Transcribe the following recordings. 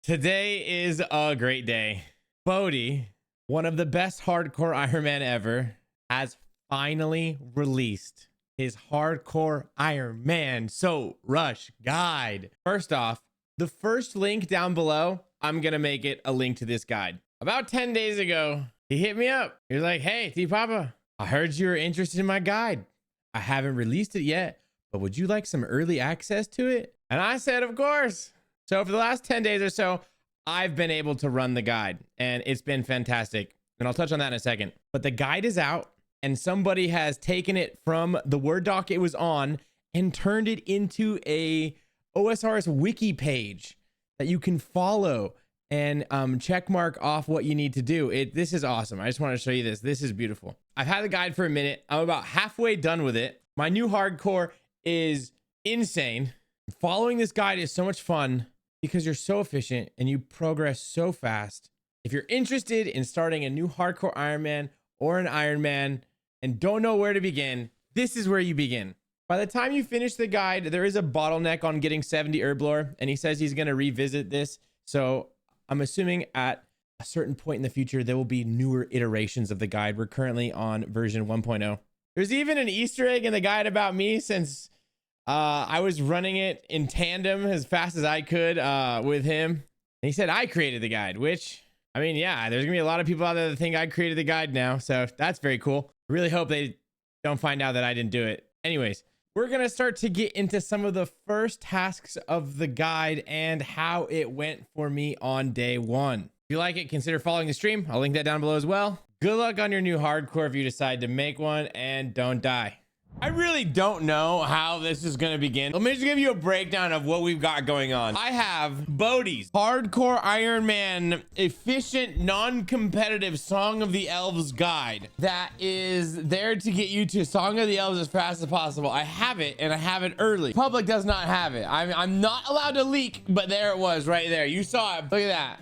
Today is a great day. Bodhi, one of the best hardcore Ironman ever, has finally released his hardcore Ironman So Rush guide. First off, the first link down below, I'm gonna make it a link to this guide. About 10 days ago, he hit me up. He was like, "Hey, T Papa, I heard you were interested in my guide. I haven't released it yet, but would you like some early access to it?" And I said, of course. So for the last 10 days or so, I've been able to run the guide and it's been fantastic. And I'll touch on that in a second. But the guide is out and somebody has taken it from the Word doc it was on and turned it into a OSRS wiki page that you can follow and check mark off what you need to do. This is awesome. I just want to show you this. This is beautiful. I've had the guide for a minute. I'm about halfway done with it. My new hardcore is insane. Following this guide is so much fun because you're so efficient and you progress so fast. If you're interested in starting a new hardcore Ironman or an Ironman and don't know where to begin, this is where you begin. By the time you finish the guide, there is a bottleneck on getting 70 herb lore, and he says he's going to revisit this. So I'm assuming at a certain point in the future, there will be newer iterations of the guide. We're currently on version 1.0. There's even an Easter egg in the guide about me, since I was running it in tandem as fast as I could with him. And he said I created the guide, which, I mean, yeah, there's gonna be a lot of people out there that think I created the guide now. So that's very cool. I really hope they don't find out that I didn't do it. Anyways, we're gonna start to get into some of the first tasks of the guide and how it went for me on day one. If you like it, consider following the stream. I'll link that down below as well. Good luck on your new hardcore if you decide to make one, and don't die. I really don't know how this is going to begin. Let me just give you a breakdown of what we've got going on. I have Bodhi's Hardcore Ironman Efficient Non-Competitive Song of the Elves guide that is there to get you to Song of the Elves as fast as possible. I have it, and I have it early. Public does not have it. I'm not allowed to leak, but there it was right there. You saw it. Look at that.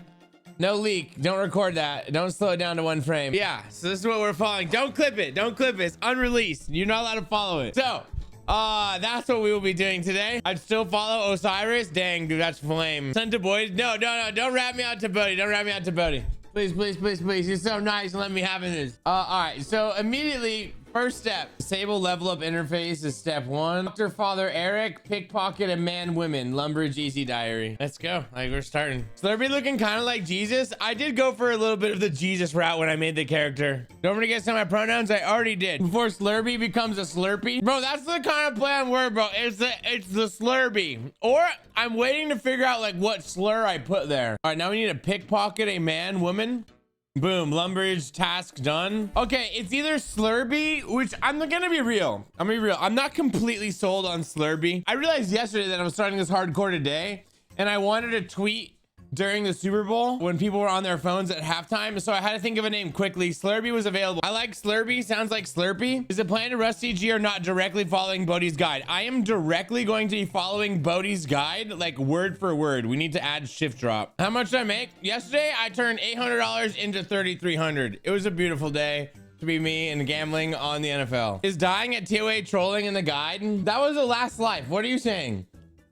No leak. Don't record that. Don't slow it down to 1 frame. Yeah, so this is what we're following. Don't clip it. Don't clip it. It's unreleased. You're not allowed to follow it. So, that's what we will be doing today. I'd still follow Osiris. Dang, dude, that's flame. Send to boys. No. Don't rat me out to Bodhi. Don't rat me out to Bodhi. Please. You're so nice. Let me have this. All right. So immediately, first step, disable level up interface is step 1. Dr. Father Eric, pickpocket a man, women, Lumbridge easy diary. Let's go. Like, we're starting. Slurpee looking kind of like Jesus. I did go for a little bit of the Jesus route when I made the character. Don't forget some of my pronouns. I already did. Before Slurpee becomes a Slurpee. Bro, that's the kind of play on word, bro. It's the Slurpee. Or I'm waiting to figure out like what slur I put there. All right, now we need to pickpocket a man, woman. Boom, Lumbridge task done. Okay, it's either Slurpee, which I'm gonna be real. I'm not completely sold on Slurpee. I realized yesterday that I was starting this hardcore today, and I wanted to tweet during the Super Bowl when people were on their phones at halftime, so I had to think of a name quickly. Slurpee was available. I like Slurpee. Sounds like Slurpee. Is the plan to Rust CG or not directly following Bodhi's guide? I am directly going to be following Bodhi's guide, like word for word. We need to add shift drop. How much did I make? Yesterday, I turned $800 into $3,300. It was a beautiful day to be me and gambling on the NFL. Is dying at TOA trolling in the guide? That was the last life. What are you saying?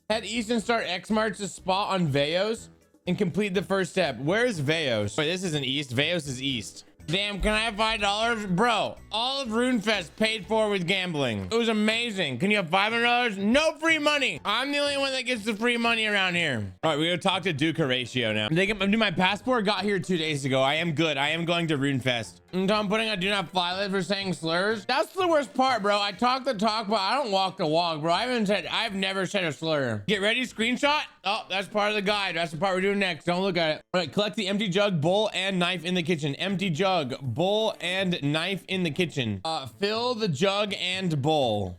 Head east and start X March's spot on Veos and complete the first step. Where's Veos? Wait, this isn't east. Veos is east. Damn, can I have $5? Bro, all of RuneFest paid for with gambling. It was amazing. Can you have $500? No free money. I'm the only one that gets the free money around here. All right, we gotta talk to Duke Horatio now. My passport got here 2 days ago. I am good. I am going to RuneFest. And I'm putting a do not fly list for saying slurs. That's the worst part, bro. I talk the talk, but I don't walk the walk, bro. I've never said a slur. Get ready, screenshot. Oh, that's part of the guide. That's the part we're doing next. Don't look at it. All right, collect the empty jug, bowl, and knife in the kitchen. Empty jug, bowl, and knife in the kitchen. Fill the jug and bowl.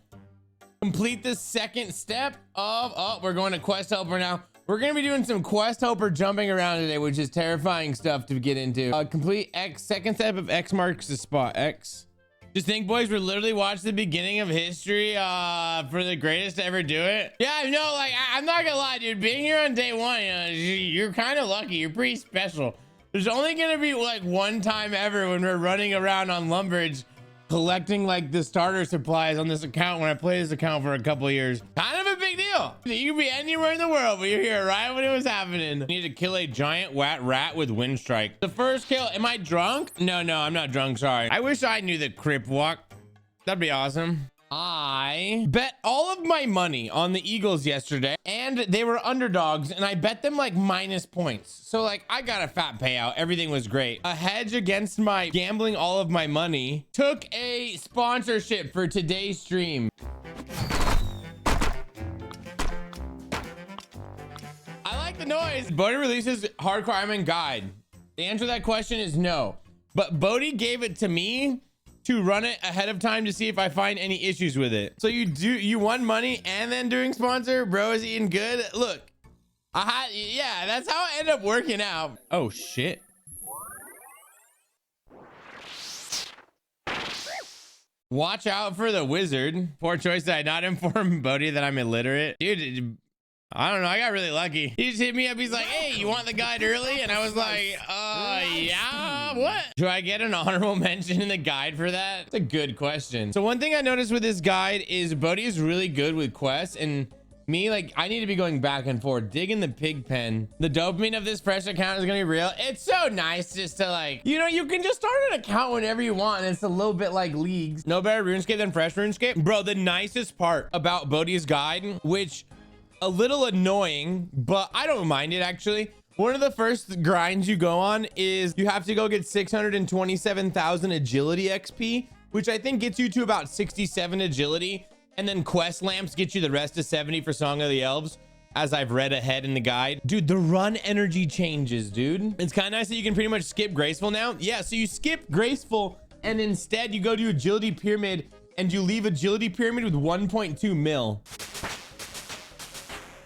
Complete the second step of, we're going to quest helper now. We're going to be doing some quest helper jumping around today, which is terrifying stuff to get into. Complete second step of X marks the spot. X. Just think, boys, we're literally watching the beginning of history for the greatest to ever do it. Yeah, I know, like, I'm not gonna lie, dude. Being here on day one, you're kind of lucky. You're pretty special. There's only gonna be like one time ever when we're running around on Lumbridge collecting like the starter supplies on this account when I play this account for a couple years. Kind of a big deal. real. You could be anywhere in the world, but you're here right when it was happening. I need to kill a giant wet rat with wind strike. The first kill. Am I drunk? No, I'm not drunk. Sorry. I wish I knew the crip walk. That'd be awesome. I bet all of my money on the Eagles yesterday, and they were underdogs, and I bet them like minus points. So like I got a fat payout. Everything was great. A hedge against my gambling all of my money. Took a sponsorship for today's stream. I like the noise. Bodhi releases Hardcore Ironman guide. The answer to that question is no. But Bodhi gave it to me to run it ahead of time to see if I find any issues with it. So you won money and then doing sponsor? Bro is eating good. Look, yeah, that's how it ended up working out. Oh shit. Watch out for the wizard. Poor choice that I not inform Bodhi that I'm illiterate. Dude, I don't know. I got really lucky. He just hit me up. He's like, hey, you want the guide early? And I was like, yeah, what? Do I get an honorable mention in the guide for that? It's a good question. So one thing I noticed with this guide is Bodhi is really good with quests, and me, like, I need to be going back and forth, digging the pig pen. The dopamine of this fresh account is gonna be real. It's so nice just to like, you know, you can just start an account whenever you want, and it's a little bit like leagues. No better RuneScape than fresh RuneScape. Bro, the nicest part about Bodhi's guide, which a little annoying, but I don't mind it actually. One of the first grinds you go on is you have to go get 627,000 agility XP, which I think gets you to about 67 agility. And then quest lamps get you the rest of 70 for Song of the Elves, as I've read ahead in the guide. Dude, the run energy changes, dude. It's kind of nice that you can pretty much skip graceful now. Yeah, so you skip graceful and instead you go to agility pyramid and you leave agility pyramid with 1.2 mil.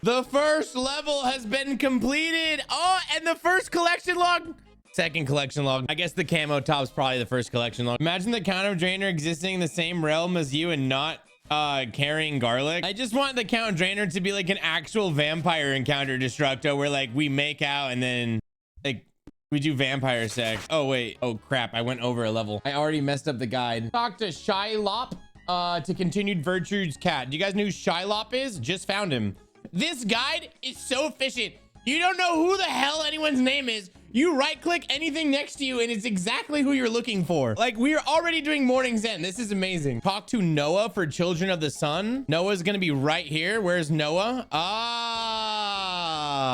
The first level has been completed. Oh, and the first collection log. Second collection log. I guess the camo top's probably the first collection log. Imagine the counter drainer existing in the same realm as you and not carrying garlic. I just want the counter drainer to be like an actual vampire encounter destructo where like we make out and then like we do vampire sex. Oh wait. Oh crap. I went over a level. I already messed up the guide. Talk to Shylop to continued virtues cat. Do you guys know who Shylop is? Just found him. This guide is so efficient. You don't know who the hell anyone's name is. You right click anything next to you and it's exactly who you're looking for. Like, we're already doing Morning's End. This is amazing. Talk to Noah for Children of the Sun. Noah's gonna be right here. Where's Noah? Ah,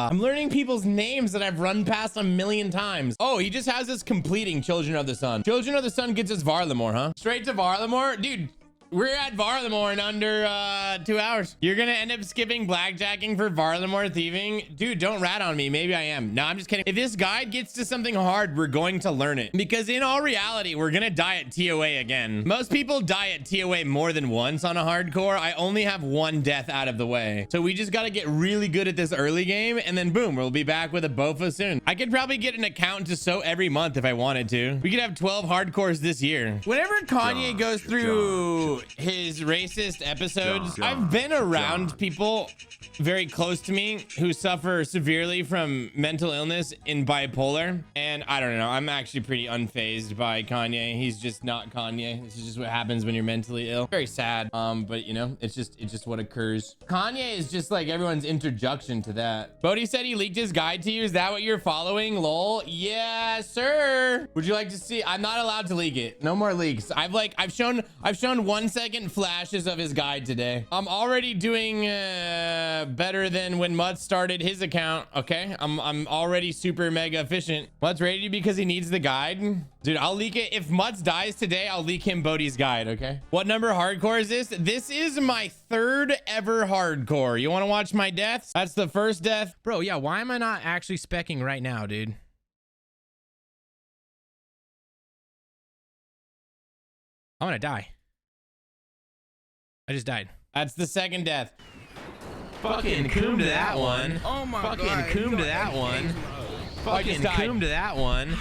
I'm learning people's names that I've run past a million times. Oh, he just has us completing Children of the Sun. Children of the Sun gets us Varlamore, huh? Straight to Varlamore? Dude, we're at Varlamore in under 2 hours. You're gonna end up skipping blackjacking for Varlamore thieving? Dude, don't rat on me. Maybe I am. No, I'm just kidding. If this guide gets to something hard, we're going to learn it. Because in all reality, we're gonna die at TOA again. Most people die at TOA more than once on a hardcore. I only have one death out of the way. So we just gotta get really good at this early game, and then boom, we'll be back with a Bofa soon. I could probably get an account to sow every month if I wanted to. We could have 12 hardcores this year. Whenever Kanye goes through his racist episodes, I've been around people very close to me who suffer severely from mental illness in bipolar, and I don't know, I'm actually pretty unfazed by Kanye. He's just not Kanye. This is just what happens when you're mentally ill. Very sad, but you know, it's just what occurs. Kanye is just like everyone's introduction to that. Bodhi said he leaked his guide to you. Is that what you're following? Lol. Yeah, sir. Would you like to see? I'm not allowed to leak it. No more leaks. I've shown 1 second flashes of his guide today. I'm already doing better than when Mutz started his account. Okay, I'm already super mega efficient. Mutz ready because he needs the guide. Dude, I'll leak it. If Mutz dies today, I'll leak him Bodhi's guide. Okay, what number hardcore is this? This is my 3rd ever hardcore. You want to watch my deaths? That's the first death. Bro, yeah, why am I not actually specking right now, dude? I'm gonna die. I just died. That's the 2nd death. Fucking coom to that one. Oh my god. Fucking coom to that one. Fucking coom to that one.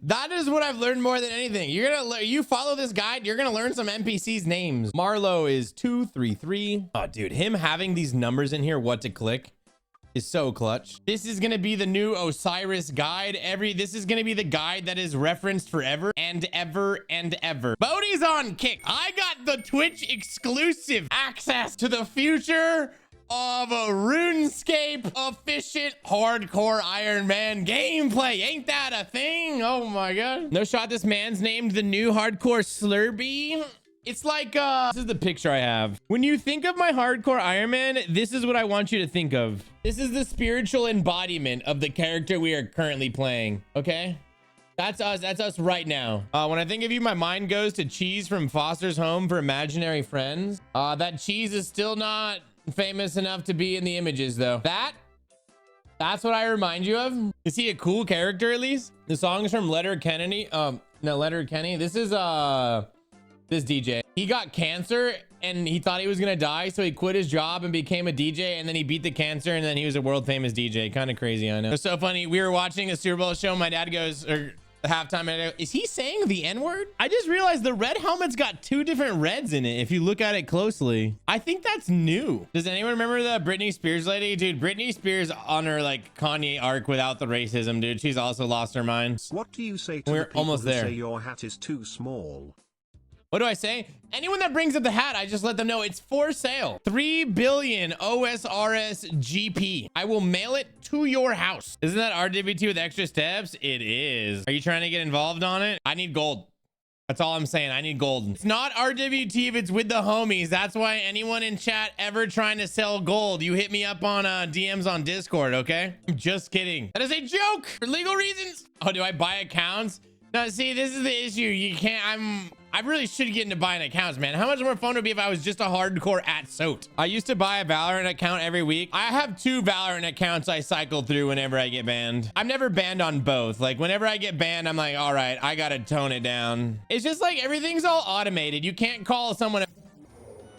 That is what I've learned more than anything. You're gonna you follow this guide, you're gonna learn some NPCs names. Marlowe is 233. Oh, dude, him having these numbers in here, what to click, is so clutch. This is gonna be the new Osiris guide. This is gonna be the guide that is referenced forever and ever and ever. Bodhi's on kick. I got the Twitch exclusive access to the future of a RuneScape efficient hardcore Iron Man gameplay. Ain't that a thing? Oh my god. No shot, this man's named the new hardcore Slurpee. It's like this is the picture I have. When you think of my hardcore Iron Man, this is what I want you to think of. This is the spiritual embodiment of the character we are currently playing. Okay, that's us right now. When I think of you, my mind goes to Cheese from Foster's Home for Imaginary Friends. That Cheese is still not famous enough to be in the images though. That's what I remind you of. Is he a cool character at least? The song is from Letter Kennedy. No, Letter Kenny. This is this DJ. He got cancer and he thought he was gonna die, so he quit his job and became a DJ, and then he beat the cancer, and then he was a world famous DJ. Kind of crazy, I know. It's so funny. We were watching a Super Bowl show. My dad goes, or halftime, and is he saying the N-word? I just realized the red helmet's got 2 different reds in it if you look at it closely. I think that's new. Does anyone remember the Britney Spears lady? Dude, Britney Spears on her like Kanye arc without the racism, dude. She's also lost her mind. What do you say to We're the people almost who there. say your hat is too small? What do I say? Anyone that brings up the hat, I just let them know it's for sale. 3 billion OSRS GP. I will mail it to your house. Isn't that RWT with extra steps? It is. Are you trying to get involved on it? I need gold. That's all I'm saying. I need gold. It's not RWT if it's with the homies. That's why anyone in chat ever trying to sell gold, you hit me up on DMs on Discord, okay? I'm just kidding. That is a joke for legal reasons. Oh, do I buy accounts? No, see, this is the issue. You can't, I really should get into buying accounts, man. How much more fun would it be if I was just a hardcore @SOT? I used to buy a Valorant account every week. I have 2 Valorant accounts I cycle through whenever I get banned. I'm never banned on both. Like, whenever I get banned, I'm like, all right, I gotta tone it down. It's just like everything's all automated. You can't call someone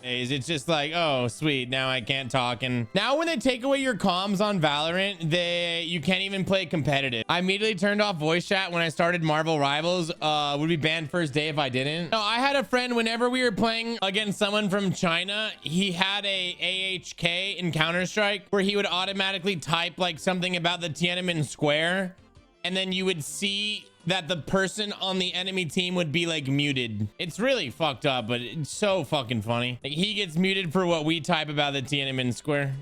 it's just like, oh sweet, now I can't talk. And now when they take away your comms on Valorant, you can't even play competitive. I immediately turned off voice chat when I started Marvel Rivals. Would be banned first day if I didn't. No, I had a friend, whenever we were playing against someone from China, he had a AHK in Counter-Strike where he would automatically type like something about the Tiananmen Square, and then you would see that the person on the enemy team would be like muted. It's really fucked up, but it's so fucking funny. Like, he gets muted for what we type about the Tiananmen Square.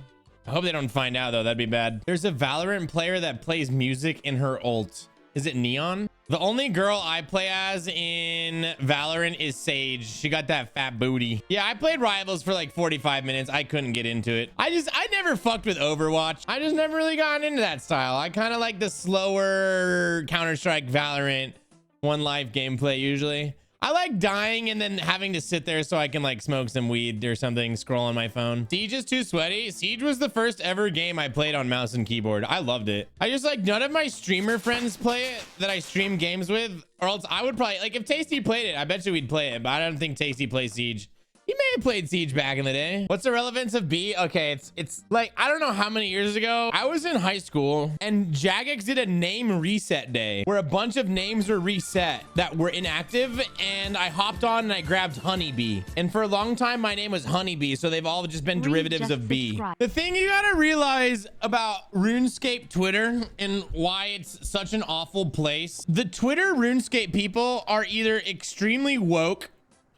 I hope they don't find out though. That'd be bad. There's a Valorant player that plays music in her ult. Is it Neon? The only girl I play as in Valorant is Sage. She got that fat booty. Yeah, I played Rivals for like 45 minutes. I couldn't get into it. I never fucked with Overwatch. I just never really got into that style. I kind of like the slower Counter-Strike Valorant one life gameplay usually. I like dying and then having to sit there so I can like smoke some weed or something, scroll on my phone. Siege is too sweaty. Siege was the first ever game I played on mouse and keyboard. I loved it. I just like, none of my streamer friends play it that I stream games with, or else I would probably, like, if Tasty played it, I bet you we'd play it, but I don't think Tasty plays Siege. He may have played Siege back in the day. What's the relevance of B? Okay, it's like, I don't know how many years ago, I was in high school and Jagex did a name reset day where a bunch of names were reset that were inactive, and I hopped on and I grabbed Honeybee. And for a long time, my name was Honeybee, so they've all just been derivatives of B. The thing you gotta realize about RuneScape Twitter and why it's such an awful place, the Twitter RuneScape people are either extremely woke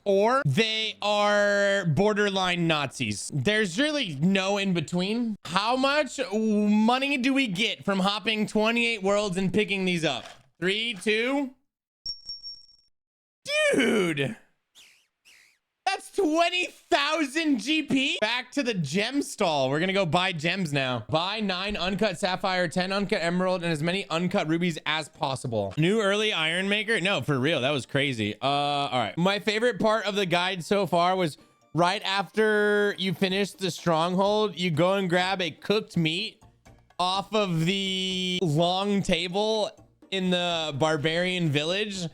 or they are borderline Nazis. There's really no in between. How much money do we get from hopping 28 worlds and picking these up? 3, 2. Dude, that's 20,000 GP. Back to the gem stall. We're gonna go buy gems now. Buy 9 uncut sapphire, 10 uncut emerald, and as many uncut rubies as possible. New early iron maker? No, for real, that was crazy. All right. My favorite part of the guide so far was right after you finish the stronghold, you go and grab a cooked meat off of the long table in the barbarian village.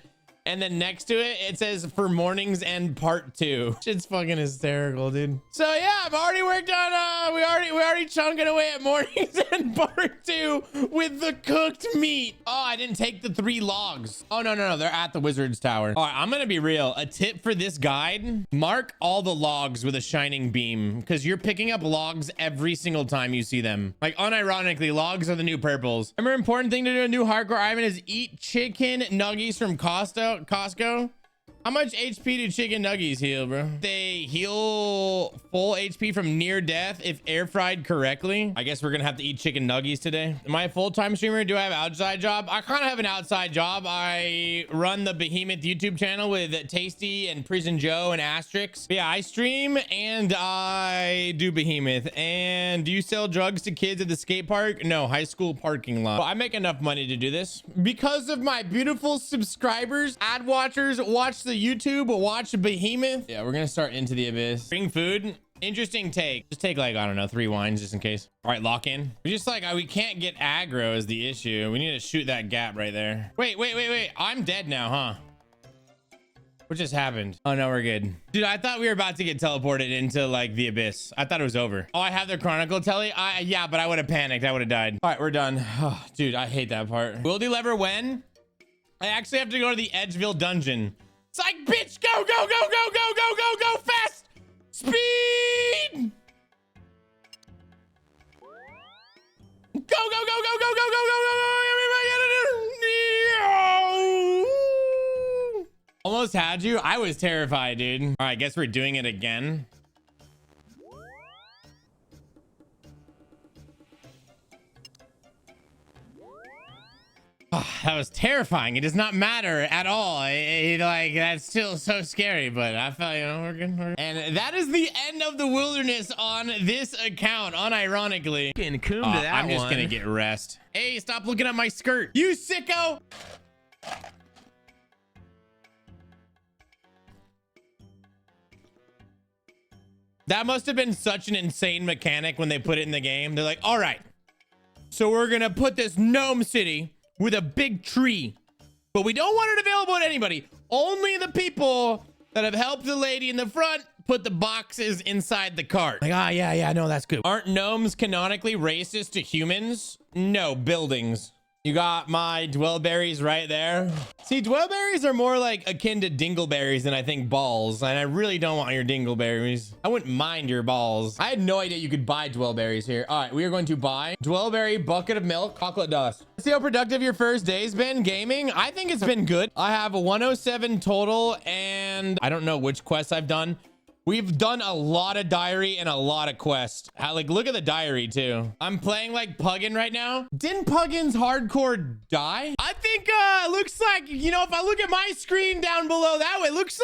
And then next to it, it says for mornings and part 2. Shit's fucking hysterical, dude. So yeah, I've already worked on, we already chunking away at mornings and part 2 with the cooked meat. Oh, I didn't take the 3 logs. Oh, no, they're at the wizard's tower. All right, I'm gonna be real. A tip for this guide, mark all the logs with a shining beam because you're picking up logs every single time you see them. Like, unironically, logs are the new purples. Remember, important thing to do a new hardcore Ivan is eat chicken nuggies from Costco. How much HP do chicken nuggies heal, bro? They heal full HP from near death if air fried correctly. I guess we're gonna have to eat chicken nuggies today. Am I a full-time streamer? Do I have an outside job? I kind of have an outside job. I run the Behemoth YouTube channel with Tasty and Prison Joe and Asterix. But yeah, I stream and I do Behemoth. And do you sell drugs to kids at the skate park? No, high school parking lot. Well, I make enough money to do this because of my beautiful subscribers, ad watchers, watch the YouTube, watch Behemoth. Yeah, we're gonna start Into the Abyss. Bring food. Interesting take. Just take like, I don't know, 3 wines just in case. All right, lock in. We just like, we can't get aggro is the issue. We need to shoot that gap right there. Wait. I'm dead now, huh? What just happened? Oh no, we're good. Dude, I thought we were about to get teleported into like the abyss. I thought it was over. Oh, I have the chronicle telly. Yeah, but I would have panicked. I would have died. All right, we're done. Oh, dude, I hate that part. Will do lever when? I actually have to go to the Edgeville dungeon. It's like, bitch, go fast. Speed. Go. Almost had you. I was terrified, dude. All right, guess we're doing it again. Oh, that was terrifying. It does not matter at all. Like, that's still so scary, but I felt, you know, we're good. And that is the end of the wilderness on this account, unironically. I'm just gonna get rest. Hey, stop looking at my skirt, you sicko. That must have been such an insane mechanic when they put it in the game. They're like, all right, so we're gonna put this gnome city with a big tree, but we don't want it available to anybody. Only the people that have helped the lady in the front put the boxes inside the cart. Like, yeah, no, that's good. Aren't gnomes canonically racist to humans? No, buildings. You got my dwellberries right there. See, dwellberries are more like akin to dingleberries than I think balls. And I really don't want your dingleberries. I wouldn't mind your balls. I had no idea you could buy dwellberries here. All right, we are going to buy dwellberry, bucket of milk, chocolate dust. See how productive your first day's been gaming? I think it's been good. I have a 107 total and I don't know which quests I've done. We've done a lot of diary and a lot of quests. Like, look at the diary too. I'm playing like Puggin right now. Didn't Puggin's hardcore die? I think looks like, you know, if I look at my screen down below that way, looks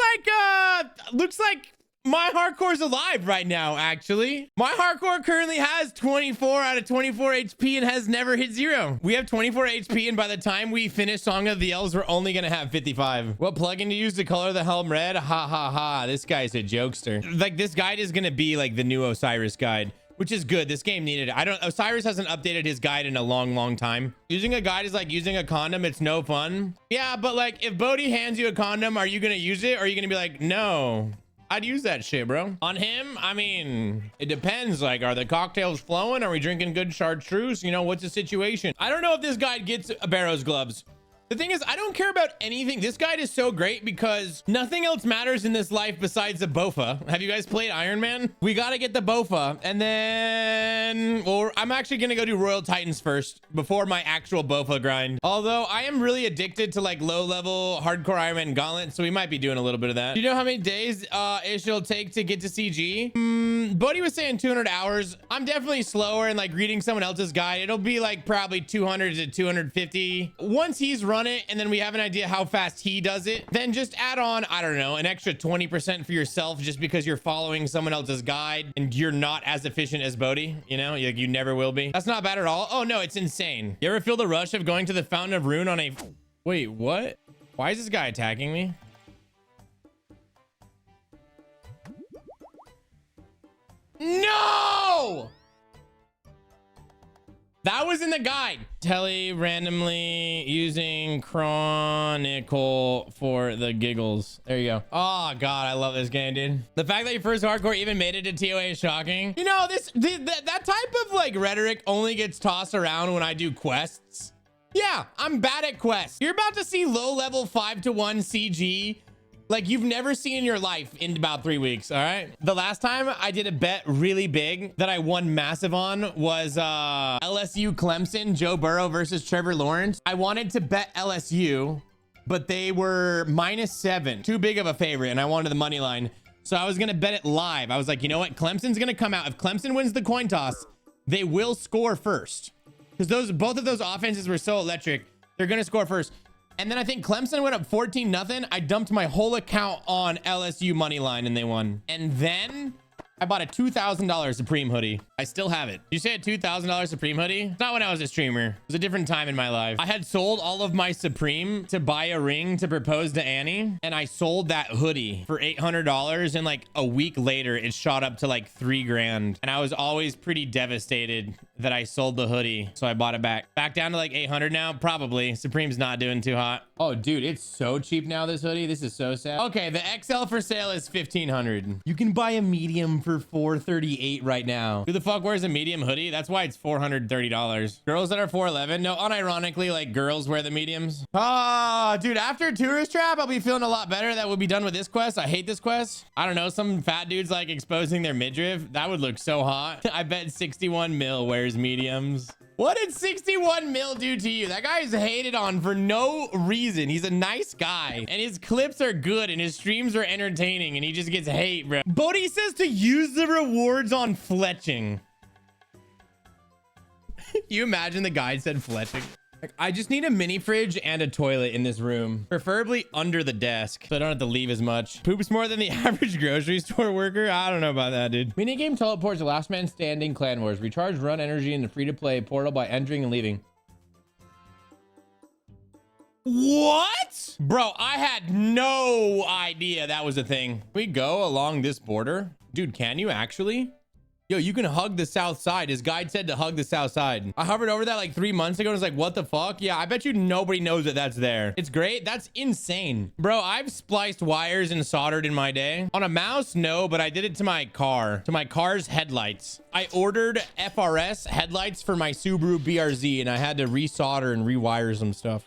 like my hardcore's alive right now, actually. My hardcore currently has 24 out of 24 HP and has never hit 0. We have 24 HP, and by the time we finish Song of the Elves, we're only gonna have 55. What plugin to use to color the helm red? Ha ha ha. This guy's a jokester. Like, this guide is gonna be like the new Osiris guide, which is good. This game needed it. Osiris hasn't updated his guide in a long time. Using a guide is like using a condom. It's no fun. Yeah, but like, if Bodhi hands you a condom, are you gonna use it? Or are you gonna be like, no, I'd use that shit, bro? On him, I mean, it depends. Like, are the cocktails flowing? Are we drinking good chartreuse? You know, what's the situation? I don't know if this guide gets Barrow's gloves. The thing is, I don't care about anything. This guide is so great because nothing else matters in this life besides the Bofa. Have you guys played Iron Man? We got to get the Bofa. And then, well, I'm actually going to go do Royal Titans first before my actual Bofa grind. Although I am really addicted to like low level hardcore Iron Man gauntlet. So we might be doing a little bit of that. Do you know how many days it'll take to get to CG? Bodhi was saying 200 hours. I'm definitely slower and like reading someone else's guide. It'll be like probably 200 to 250. Once he's run it and then we have an idea how fast he does it, then just add on, I don't know, an extra 20% for yourself just because you're following someone else's guide and you're not as efficient as Bodhi, you know, like you never will be. That's not bad at all. Oh no, it's insane. You ever feel the rush of going to the Fountain of Rune on a... Wait, what? Why is this guy attacking me? No! That was in the guide. Telly randomly using Chronicle for the giggles. There you go. Oh god, I love this game, dude. The fact that your first hardcore even made it to TOA is shocking. You know, that type of like rhetoric only gets tossed around when I do quests. Yeah, I'm bad at quests. You're about to see low level 5-to-1 CG like you've never seen in your life in about 3 weeks. All right. The last time I did a bet really big that I won massive on was LSU Clemson, Joe Burrow versus Trevor Lawrence. I wanted to bet LSU, but they were -7, too big of a favorite, and I wanted the money line. So I was gonna bet it live. I was like, you know what? Clemson's gonna come out. If Clemson wins the coin toss, they will score first, because both of those offenses were so electric. They're gonna score first. And then I think Clemson went up 14-0. I dumped my whole account on LSU money line and they won. And then I bought a $2,000 Supreme hoodie. I still have it. You say a $2,000 Supreme hoodie? It's not when I was a streamer. It was a different time in my life. I had sold all of my Supreme to buy a ring to propose to Annie. And I sold that hoodie for $800. And like a week later, it shot up to like $3 grand. And I was always pretty devastated that I sold the hoodie. So I bought it back. Back down to like 800 now, probably. Supreme's not doing too hot. Oh, dude, it's so cheap now, this hoodie. This is so sad. Okay, the XL for sale is $1,500. You can buy a medium for $438 right now. Who the fuck wears a medium hoodie? That's why it's $430. Girls that are 4'11", no, unironically, like girls wear the mediums. Ah, dude, after Tourist Trap, I'll be feeling a lot better that we'll be done with this quest. I hate this quest. I don't know, some fat dudes like exposing their midriff. That would look so hot. I bet 61 mil wears mediums. What did 61 mil do to you? That guy's hated on for no reason. He's a nice guy and his clips are good and his streams are entertaining and he just gets hate, bro. Bodhi says to use the rewards on fletching. You imagine the guide said fletching? Like, I just need a mini fridge and a toilet in this room, preferably under the desk, so I don't have to leave as much. Poops more than the average grocery store worker. I don't know about that, dude. Minigame teleports to last man standing clan wars. Recharge run energy in the free-to-play portal by entering and leaving. What? Bro, I had no idea that was a thing. We go along this border. Dude, can you actually? Yo, you can hug the south side. His guide said to hug the south side. I hovered over that like 3 months ago and was like, what the fuck? Yeah, I bet you nobody knows that that's there. It's great. That's insane. Bro, I've spliced wires and soldered in my day. On a mouse, no, but I did it to my car, to my car's headlights. I ordered FRS headlights for my Subaru BRZ and I had to resolder and rewire some stuff.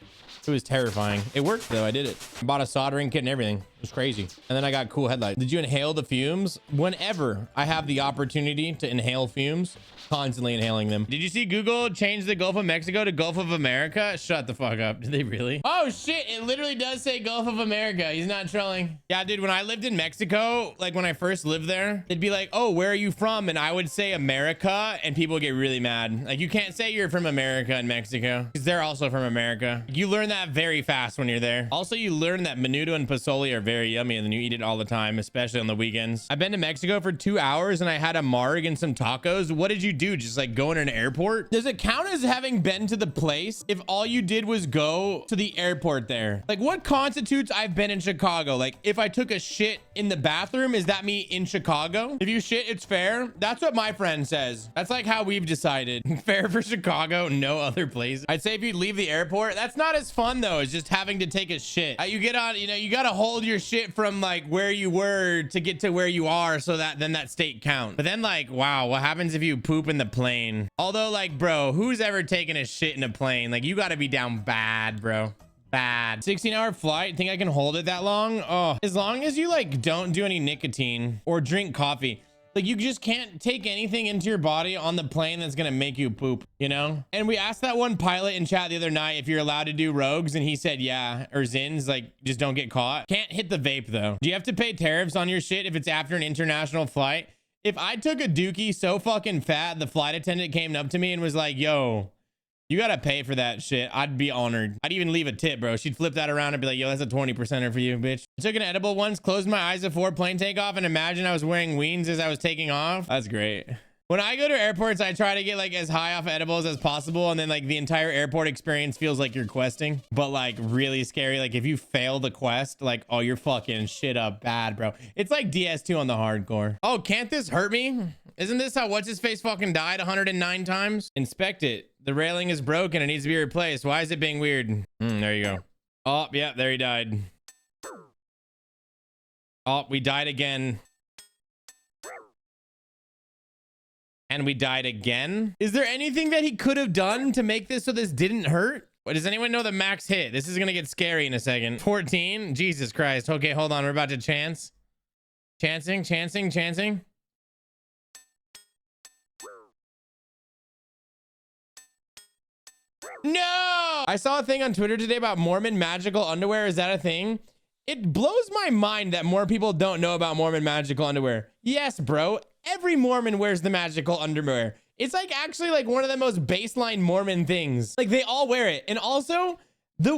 It was terrifying. It worked though. I did it. I bought a soldering kit and everything. It was crazy. And then I got cool headlights. Did you inhale the fumes? Whenever I have the opportunity to inhale fumes, constantly inhaling them. Did you see Google change the Gulf of Mexico to Gulf of America? Shut the fuck up. Did they really? Oh shit. It literally does say Gulf of America. He's not trolling. Yeah, dude, when I lived in Mexico, like when I first lived there, they'd be like, oh, where are you from? And I would say America and people get really mad. Like you can't say you're from America in Mexico because they're also from America. You learn that very fast when you're there. Also, you learn that menudo and pozole are very yummy and then you eat it all the time, especially on the weekends. I've been to Mexico for 2 hours and I had a marg and some tacos. What did you do? Just like go in an airport? Does it count as having been to the place if all you did was go to the airport there? Like what constitutes I've been in Chicago? Like if I took a shit in the bathroom, is that me in Chicago? If you shit, it's fair. That's what my friend says. That's like how we've decided. Fair for Chicago, no other place. I'd say if you leave the airport, that's not as fun though. It's just having to take a shit. You get on, you know, you got to hold your shit from like where you were to get to where you are so that then that state counts. But then like, wow, what happens if you poop in the plane? Although like, bro, who's ever taken a shit in a plane? Like you got to be down bad, bro. Bad. 16-hour flight. Think I can hold it that long? Oh, as long as you like don't do any nicotine or drink coffee. Like you just can't take anything into your body on the plane that's gonna make you poop, you know? And we asked that one pilot in chat the other night if you're allowed to do rogues, and he said yeah, or Zins, like just don't get caught. Can't hit the vape though. Do you have to pay tariffs on your shit if it's after an international flight? If I took a dookie so fucking fat, the flight attendant came up to me and was like, yo, you gotta pay for that shit, I'd be honored. I'd even leave a tip, bro. She'd flip that around and be like, yo, that's a 20%er for you, bitch. I took an edible once, closed my eyes before plane takeoff, and imagine I was wearing weens as I was taking off. That's great. When I go to airports, I try to get like as high off edibles as possible, and then like the entire airport experience feels like you're questing, but like really scary. Like if you fail the quest, like, oh, you're fucking shit up bad, bro. It's like DS2 on the hardcore. Oh, can't this hurt me? Isn't this how what's his face fucking died 109 times? Inspect it. The railing is broken. It needs to be replaced. Why is it being weird? There you go. Oh, yeah, there he died. Oh, we died again. And we died again. Is there anything that he could have done to make this so this didn't hurt? What, does anyone know the max hit? This is gonna get scary in a second. 14? Jesus Christ. Okay, hold on. We're about to chance. Chancing. No! I saw a thing on Twitter today about Mormon magical underwear. Is that a thing? It blows my mind that more people don't know about Mormon magical underwear. Yes, bro. Every Mormon wears the magical underwear. It's like actually like one of the most baseline Mormon things. Like they all wear it. And also the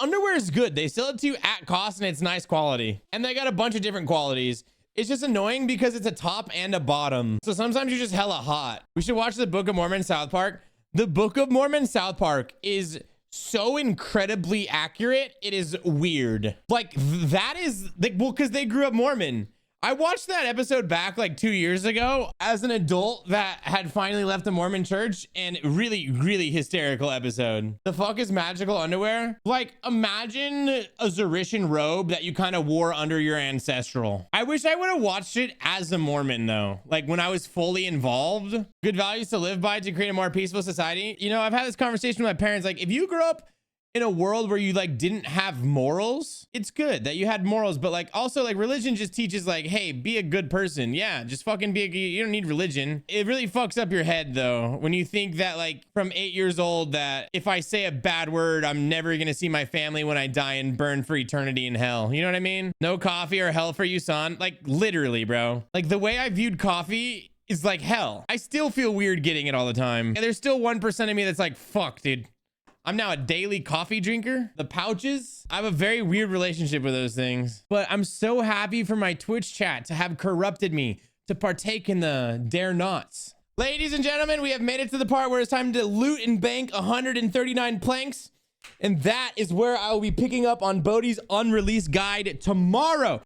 underwear is good. They sell it to you at cost and it's nice quality. And they got a bunch of different qualities. It's just annoying because it's a top and a bottom. So sometimes you're just hella hot. We should watch the Book of Mormon South Park. The Book of Mormon South Park is so incredibly accurate. It is weird. Like that is like, well, because they grew up Mormon. I watched that episode back like 2 years ago as an adult that had finally left the Mormon church, and really hysterical episode. The fuck is magical underwear? Like imagine a Zorishan robe that you kind of wore under your ancestral. I wish I would have watched it as a Mormon though. Like when I was fully involved. Good values to live by to create a more peaceful society. You know, I've had this conversation with my parents. Like if you grew up in a world where you like didn't have morals, it's good that you had morals, but like also like religion just teaches like, hey, be a good person. Yeah, just fucking be you don't need religion. It really fucks up your head though when you think that like from 8 years old that if I say a bad word, I'm never gonna see my family when I die and burn for eternity in hell. You know what I mean? No coffee or hell for you, son. Like literally, bro. Like the way I viewed coffee is like hell. I still feel weird getting it all the time. And there's still 1% of me that's like, fuck, dude. I'm now a daily coffee drinker. The pouches, I have a very weird relationship with those things. But I'm so happy for my Twitch chat to have corrupted me to partake in the dare nots. Ladies and gentlemen, we have made it to the part where it's time to loot and bank 139 planks. And that is where I will be picking up on Bodhi's unreleased guide tomorrow.